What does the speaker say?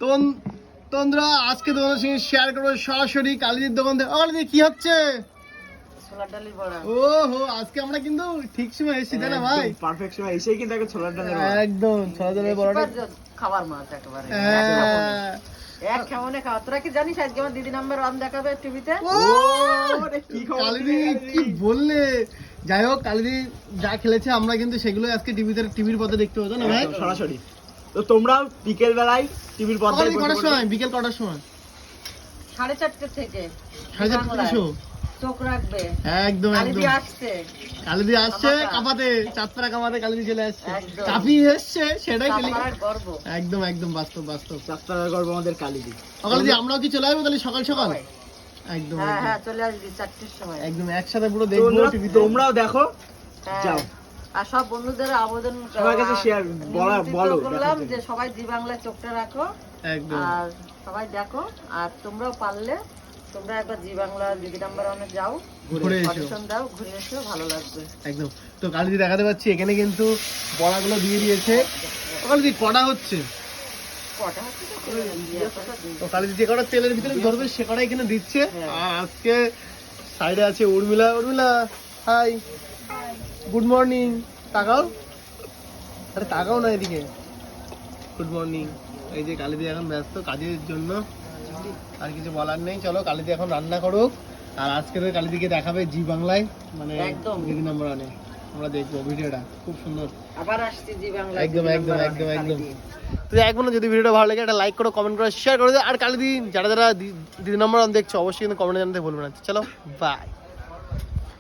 তোমরা আজকে তোমাদের সঙ্গে শেয়ার করবো সরাসরি কালিদির দোকান থেকে। কালিদি কি হচ্ছে? ছোলার ডালের বড়া। ওহো, আজকে আমরা কিন্তু ঠিক সময় এসেছি তাই না ভাই? পারফেক্ট সময় এসেই কিন্তু একটা ছোলার ডালের বড়া। একদম ছোলার ডালের বড়াটা খাবার মাছ একেবারে এক কেমনে খাওয়া। তোরা কি জানিস আজকে আমার দিদি নাম্বার 1 দেখাবে টিভিতে? কালিদি কি বললে? যাই হোক, কালিদি যা খেলেছে আমরা কিন্তু সেগুলো আজকে টিভির পথে দেখতে হতো না ভাই, সরাসরি। তো তোমরা বিকেল বেলায় টিভির পর্দায় কটার সময়? বিকেল কটার সময়? 4:30 থেকে 4:30 চোখ রাখবে। একদম কালিদি আসছে, কালিদি আসছে কাপাতে, চাঁদপাড়া কাপাতে কালিদি চলে আসছে, একদম। কাপিয়ে এসছে সেটাই খেলি। চাঁদপাড়ার গর্ব। একদম বাস্তব। চাঁদপাড়ার গর্ব আমাদের কালিদি। কালিদি আমরাও কি চলে আসবো তাহলে সকাল সবাই। একদম হ্যাঁ চলে আসবি 4টের সময়। একদম একসাথে পুরো দেখবো টিভিতে। তোমরাও দেখো, হ্যাঁ। যাও। আর সব বন্ধুদের আবেদন সবার কাছে শেয়ার বলো করলাম যে সবাই জি বাংলায় চোখটা রাখো একদম আর সবাই দেখো। আর তোমরাও পারলে তোমরা একবার জি বাংলা দিদি নাম্বার 1 যাও, ঘুরে এসো। অডিশন দাও, ঘুরে এসো, ভালো লাগবে। একদম। তো কালিদি দেখাতে পাচ্ছি এখানে কিন্তু বড়াগুলো দিয়ে দিয়েছে। কালিদি কটা হচ্ছে? কটা হচ্ছে তো করে দিই, এতটা দিই। তো কালিদি যে কটা তেলের ভিতরে ধরবে সে কটা এখানে দিচ্ছে। আর আজকে সাইডে আছে উর্মিলা। High, good morning. তাকাও, আরে তাকাও না এদিকে। Good morning. এই যে কালিদি এখন ব্যস্ত কাজের জন্য, আর কিছু বলার নেই। চলো কালিদি এখন রান্না করুক, আর আজকে কালিদিকে দেখাবে জি বাংলায়, মানে একদম। দিদি নাম্বার 1 আমরা দেখবো ভিডিওটা, খুব সুন্দর। আবার আসছি জি বাংলা একদম। তো এখন যদি ভিডিওটা ভালো লাগে একটা লাইক করো, কমেন্ট করো, শেয়ার করে দাও। আর কালিদি যারা দিদি নাম্বার 1 দেখছো অবশ্যই কিন্তু কমেন্টে জানাতে ভুলবে না। চলো বাই।